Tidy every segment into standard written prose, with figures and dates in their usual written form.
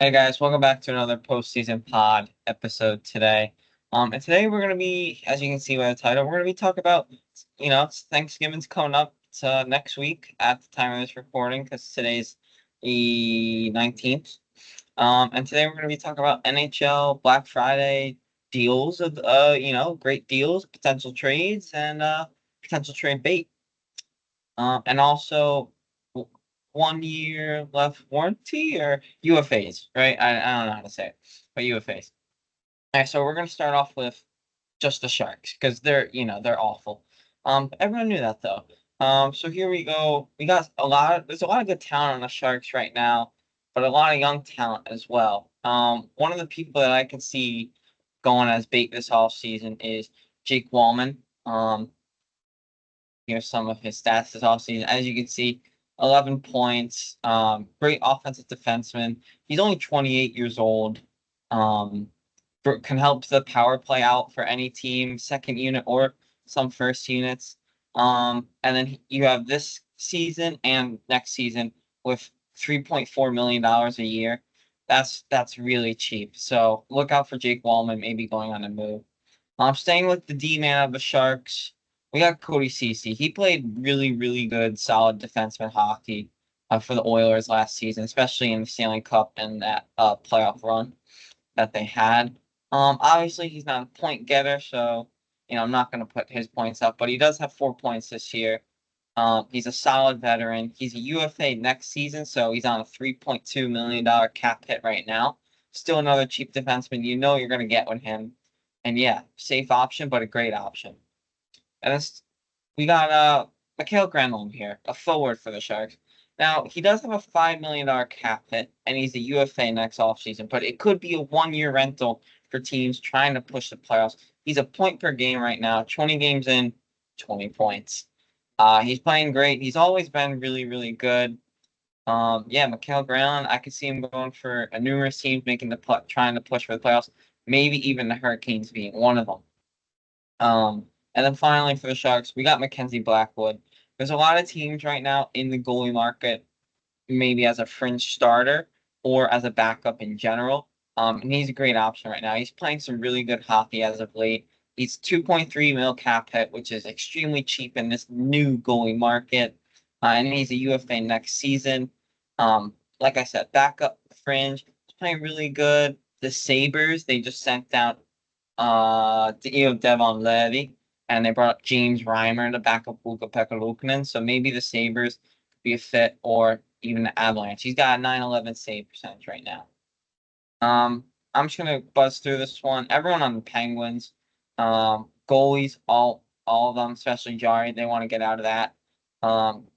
Hey guys, welcome back to another postseason pod episode today. And today we're gonna be, as you can see by the title, we're gonna be talking about, Thanksgiving's coming up. It's next week at the time of this recording because today's the 19th. And today we're gonna be talking about NHL Black Friday deals of, great deals, potential trades, and potential trade bait. And also 1 year left warranty or UFA's, right? I don't know how to say it, but UFA's. All right, so we're gonna start off with just the Sharks because they're awful. Everyone knew that though. So here we go. There's a lot of good talent on the Sharks right now, but a lot of young talent as well. One of the people that I can see going as bait this off season is Jake Wallman. Here's some of his stats this offseason. As you can see, 11 points, great offensive defenseman. He's only 28 years old. Um, can help the power play out for any team, second unit or some first units. And then you have this season and next season with $3.4 million a year. That's really cheap. So look out for Jake Wallman maybe going on a move. Staying with the D man of the Sharks, we got Cody Ceci. He played really, really good, solid defenseman hockey for the Oilers last season, especially in the Stanley Cup and that playoff run that they had. Obviously he's not a point getter, so I'm not going to put his points up, but he does have 4 points this year. He's a solid veteran. He's a UFA next season, so he's on a $3.2 million cap hit right now. Still another cheap defenseman. You know you're going to get with him. And yeah, safe option, but a great option. And we got Mikael Granlund here, a forward for the Sharks. Now, he does have a $5 million cap hit, and he's a UFA next offseason, but it could be a 1 year rental for teams trying to push the playoffs. He's a point per game right now, 20 games in, 20 points. He's playing great. He's always been really, really good. Yeah, Mikael Granlund, I could see him going for a numerous teams making trying to push for the playoffs, maybe even the Hurricanes being one of them. And then finally for the Sharks, we got Mackenzie Blackwood. There's a lot of teams right now in the goalie market, maybe as a fringe starter or as a backup in general. And he's a great option right now. He's playing some really good hockey as of late. He's 2.3 mil cap hit, which is extremely cheap in this new goalie market. And he's a UFA next season. Like I said, backup fringe. He's playing really good. The Sabres, they just sent down Devon Levy, and they brought up James Reimer to back up Ukko-Pekka Luukkonen. So maybe the Sabres could be a fit, or even the Avalanche. He's got a 9/11 save percentage right now. I'm just gonna buzz through this one. Everyone on the Penguins, goalies, all of them, especially Jari, they want to get out of that.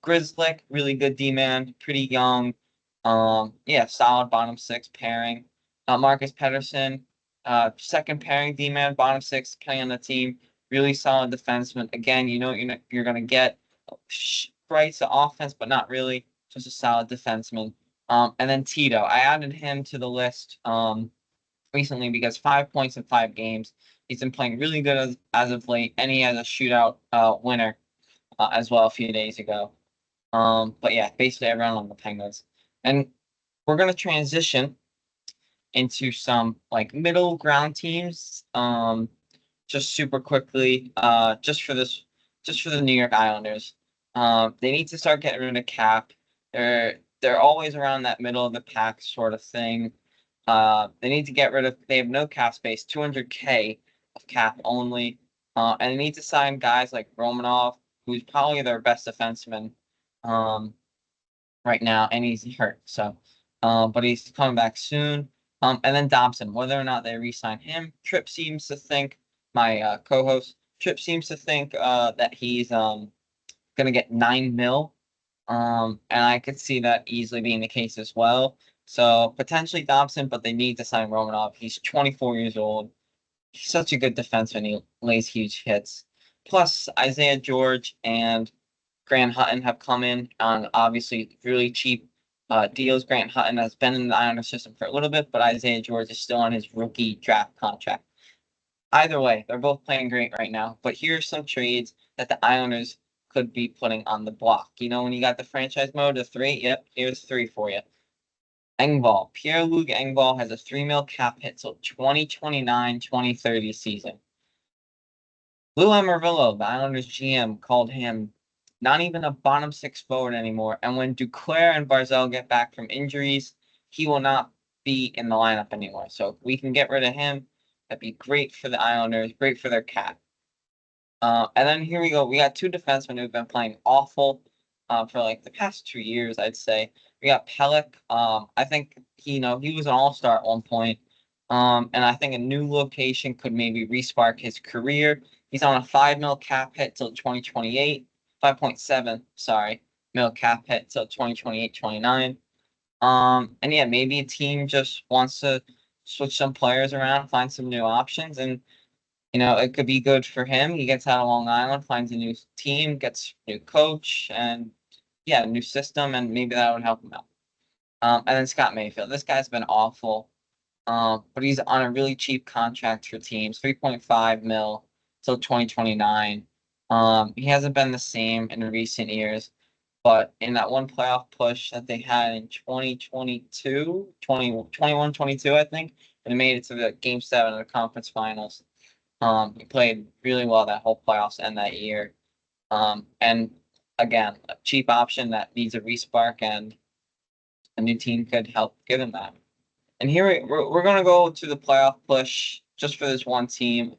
Grizzlick, really good D man, pretty young. Yeah, solid bottom six pairing. Marcus Pettersson, second pairing D man, bottom six, depending on the team. Really solid defenseman. Again, you know you're gonna get Bright's the offense, but not really. Just a solid defenseman. And then Tito, I added him to the list recently because 5 points in 5 games. He's been playing really good as of late, and he has a shootout winner as well a few days ago. But yeah, basically everyone on the Penguins. And we're gonna transition into some like middle ground teams. Just super quickly, just for the New York Islanders. They need to start getting rid of Cap. They're always around that middle of the pack sort of thing. They need to get rid of. They have no cap space, 200K of cap only, and they need to sign guys like Romanov, who's probably their best defenseman, right now, and he's hurt. So, but he's coming back soon. And then Dobson, whether or not they re-sign him, Trip seems to think co-host Trip seems to think that he's gonna get 9 mil. And I could see that easily being the case as well. So potentially Dobson, but they need to sign Romanov. He's 24 years old. He's such a good defenseman. He lays huge hits. Plus Isaiah George and Grant Hutton have come in on obviously really cheap deals. Grant Hutton has been in the Islander system for a little bit, but Isaiah George is still on his rookie draft contract. Either way, they're both playing great right now. But here are some trades that the Islanders could be putting on the block. You know, when you got the franchise mode of three, yep, here's three for you. Engvall. Pierre-Luc Engvall has a $3 million cap hit till 2029-2030 season. Lou Lamoriello, the Islanders GM, called him not even a bottom six forward anymore. And when Duclair and Barzal get back from injuries, he will not be in the lineup anymore. So if we can get rid of him, that'd be great for the Islanders, great for their cap. And then here we go. We got two defensemen who've been playing awful for like the past 2 years, I'd say. We got Pelech. I think he was an all-star at one point. And I think a new location could maybe respark his career. He's on a $5 million cap hit till 2028. 5.7, sorry, mil cap hit till 2028-29. And yeah, maybe a team just wants to switch some players around, find some new options, and it could be good for him. He gets out of Long Island, finds a new team, gets a new coach, and yeah, a new system, and maybe that would help him out. And then Scott Mayfield. This guy's been awful, but he's on a really cheap contract for teams, 3.5 mil till 2029. He hasn't been the same in recent years, but in that one playoff push that they had in 2022, 2021, 22, I think, and they made it to the Game 7 of the conference finals. He played really well that whole playoffs and that year. And again, a cheap option that needs a respark, and a new team could help give him that. And here we're going to go to the playoff push just for this one team.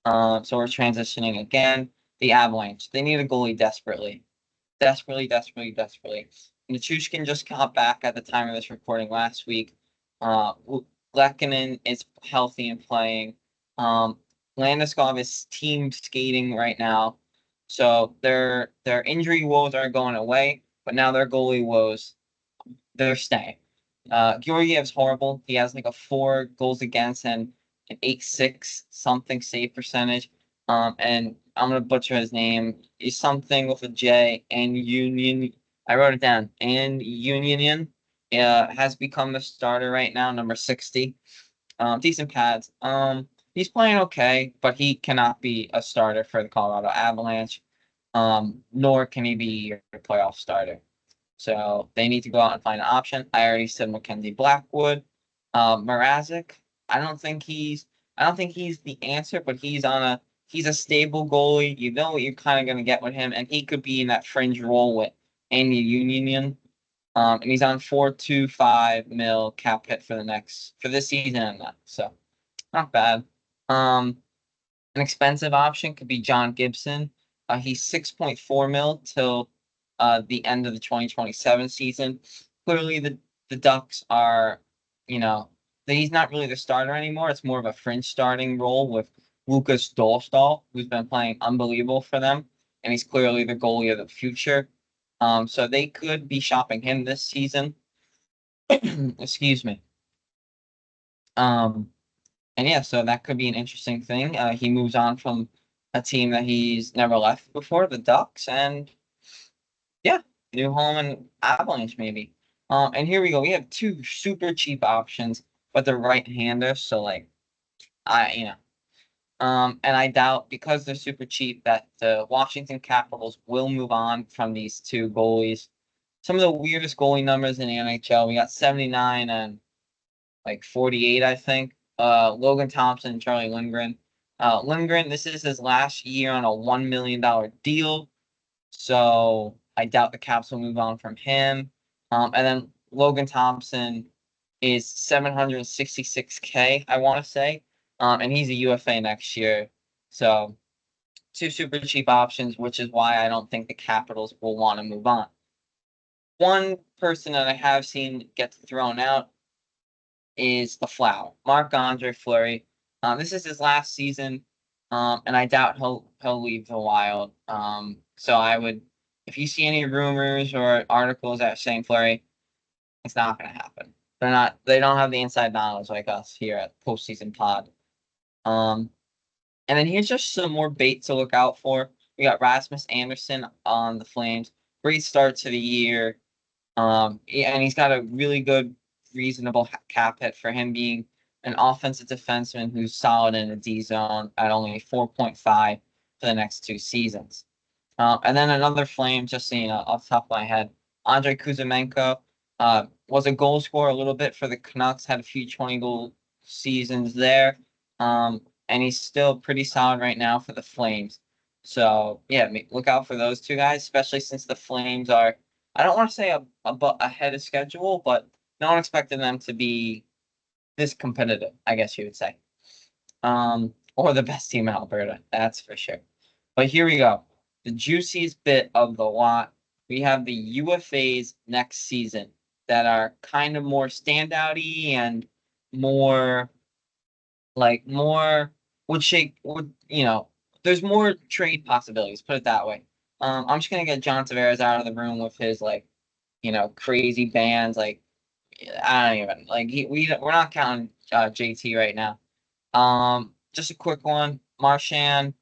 So we're transitioning again. The Avalanche. They need a goalie desperately. Desperately. Nichushkin just got back at the time of this recording last week. Lehkonen is healthy and playing. Landeskog is team skating right now. So their injury woes are going away, but now their goalie woes, they're staying. Georgiev's horrible. He has like a 4 goals against and an 8.6 something save percentage. And I'm gonna butcher his name. He's something with a J. And Union. I wrote it down. And Union has become the starter right now, number 60. Decent pads. He's playing okay, but he cannot be a starter for the Colorado Avalanche. Nor can he be your playoff starter. So they need to go out and find an option. I already said Mackenzie Blackwood. Mrazek, I don't think he's the answer, but he's a stable goalie. You know what you're kind of going to get with him, and he could be in that fringe role with Andy Union. And he's on 4.25 mil cap hit for this season and that. So not bad. An expensive option could be John Gibson. He's 6.4 mil till the end of the 2027 season. Clearly, the Ducks are, he's not really the starter anymore. It's more of a fringe starting role with Lucas Dolstall, who's been playing unbelievable for them, and he's clearly the goalie of the future. So they could be shopping him this season. Excuse me. And yeah, so that could be an interesting thing. He moves on from a team that he's never left before, the Ducks, and yeah, new home and Avalanche maybe. And here we go. We have two super cheap options, but they're right-handers. So like, and I doubt because they're super cheap that the Washington Capitals will move on from these two goalies. Some of the weirdest goalie numbers in the NHL. We got 79 and like 48, I think. Logan Thompson and Charlie Lindgren. Lindgren, this is his last year on a $1 million deal. So I doubt the Caps will move on from him. And then Logan Thompson is $766K, I want to say. And he's a UFA next year. So two super cheap options, which is why I don't think the Capitals will want to move on. One person that I have seen get thrown out is the Flower, Marc-Andre Fleury. This is his last season, and I doubt he'll leave the Wild. So I would, if you see any rumors or articles that are saying Fleury, it's not going to happen. They don't have the inside knowledge like us here at Postseason Pod. And then here's just some more bait to look out for. We got Rasmus Anderson on the Flames. Great start to the year. And he's got a really good, reasonable cap hit for him being an offensive defenseman who's solid in the D zone at only 4.5 for the next 2 seasons. And then another Flame, just so you know, off the top of my head, Andrei Kuzmenko. was a goal scorer a little bit for the Canucks, had a few 20-goal seasons there. And he's still pretty solid right now for the Flames. So yeah, look out for those two guys, especially since the Flames are, I don't want to say ahead of schedule, but no one expected them to be this competitive, I guess you would say. Or the best team in Alberta, that's for sure. But here we go. The juiciest bit of the lot. We have the UFA'S next season that are kind of more standouty and more more would there's more trade possibilities, put it that way. I'm just gonna get John Tavares out of the room with his crazy bands. Like I don't even like we're not counting JT right now. Just a quick one. Marchand,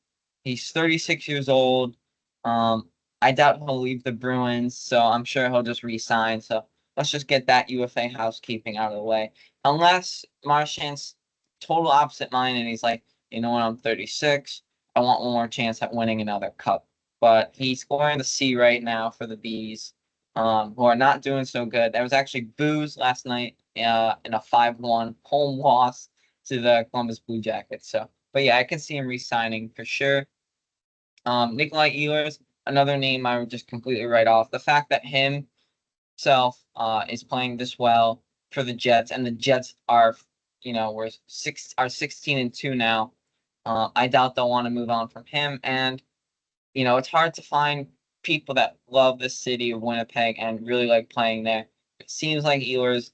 he's 36 years old. I doubt he'll leave the Bruins, so I'm sure he'll just re-sign. So let's just get that UFA housekeeping out of the way. Unless Marchand's total opposite mind and he's like, you know what, I'm 36. I want one more chance at winning another cup. But he's scoring the C right now for the Bees, who are not doing so good. There was actually booze last night in a 5-1 home loss to the Columbus Blue Jackets. So, but yeah, I can see him re-signing for sure. Nikolai Ehlers, another name I would just completely write off. The fact that himself is playing this well for the Jets, and the Jets are, we're 16-2 now. I doubt they'll want to move on from him, and it's hard to find people that love the city of Winnipeg and really like playing there. It seems like Ehlers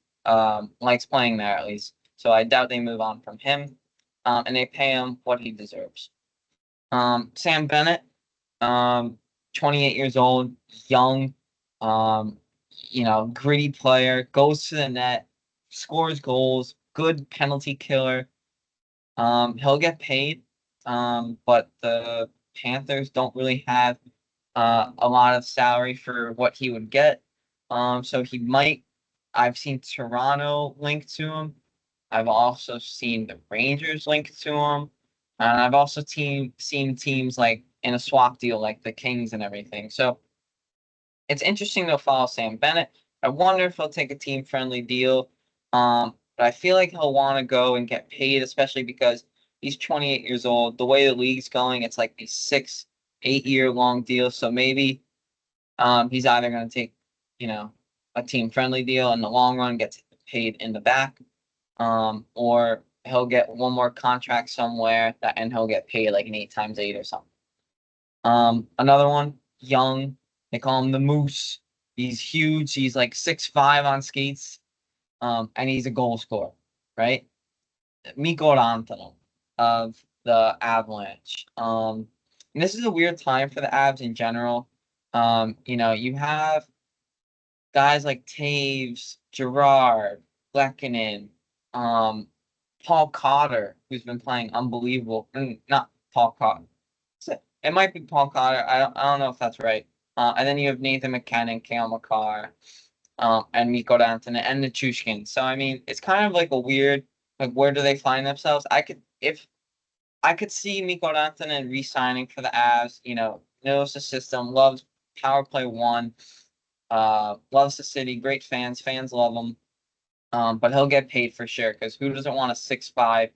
likes playing there at least. So I doubt they move on from him. And they pay him what he deserves. Sam Bennett, 28 years old, young, gritty player, goes to the net, scores goals, good penalty killer. He'll get paid, but the Panthers don't really have a lot of salary for what he would get. So he might. I've seen Toronto linked to him. I've also seen the Rangers linked to him. And I've also seen teams like in a swap deal like the Kings and everything. So it's interesting to follow Sam Bennett. I wonder if he'll take a team-friendly deal. But I feel like he'll want to go and get paid, especially because he's 28 years old. The way the league's going, it's like a 6-8 year long deal. So maybe he's either going to take, a team-friendly deal in the long run, gets paid in the back, or he'll get one more contract somewhere and he'll get paid like an 8x8 or something. Another one, young, they call him the Moose. He's huge. He's like 6'5" on skates, and he's a goal scorer, right? Mikko Rantanen of the Avalanche. And this is a weird time for the Avs in general. You have guys like Taves, Girard, Lehkonen, Paul Cotter, who's been playing unbelievable. Not Paul Cotter. It might be Paul Cotter. I don't know if that's right. And then you have Nathan McKinnon, Cale Makar, and Mikko Rantanen, and the Chushkin. So I mean, it's kind of like a weird, like, where do they find themselves? I could see Mikko Rantanen re-signing for the Avs. Knows the system, loves power play one, loves the city, great fans love him. But he'll get paid for sure, because who doesn't want a 6'5",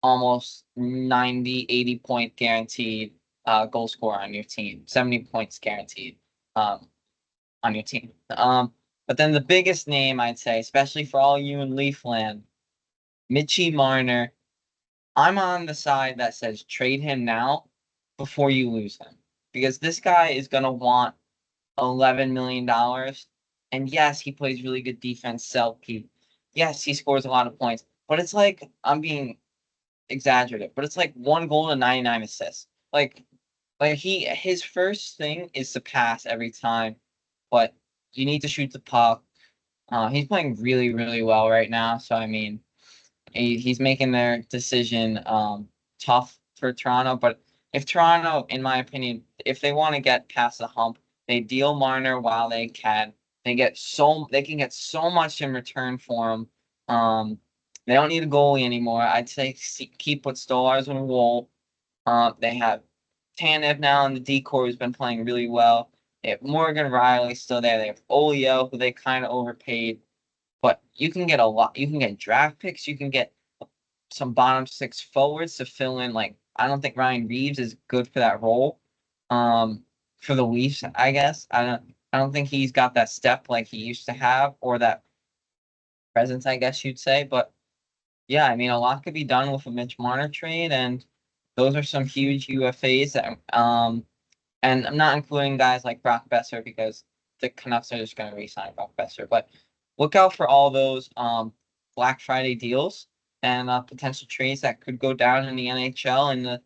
almost 90, 80 point guaranteed goal scorer on your team, 70 points guaranteed on your team. But then the biggest name, I'd say, especially for all you in Leafland, Mitchie Marner. I'm on the side that says trade him now before you lose him, because this guy is going to want $11 million. And yes, he plays really good defense, Selke. Yes, he scores a lot of points, but it's like, I'm being exaggerative, but it's like 1 goal and 99 assists. Like his first thing is to pass every time, but you need to shoot the puck. He's playing really, really well right now. So I mean, he's making their decision tough for Toronto. But if Toronto, in my opinion, if they want to get past the hump, they deal Marner while they can. They can get so much in return for him. They don't need a goalie anymore. I'd say keep with Stolarz and Woll. They have Tanev now in the decor, who's been playing really well. They have Morgan Riley still there. They have Olio, who they kind of overpaid. but you can get a lot. You can get draft picks. You can get some bottom six forwards to fill in. Like, I don't think Ryan Reeves is good for that role. For the Leafs, I guess. I don't think he's got that step like he used to have, or that presence, I guess you'd say. But yeah, I mean, a lot could be done with a Mitch Marner trade, and those are some huge UFAs that and I'm not including guys like Brock Besser because the Canucks are just going to re-sign Brock Besser. But look out for all those Black Friday deals and potential trades that could go down in the NHL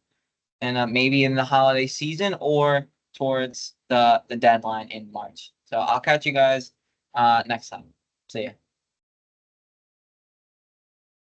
and maybe in the holiday season or towards the deadline in March. So I'll catch you guys next time. See ya.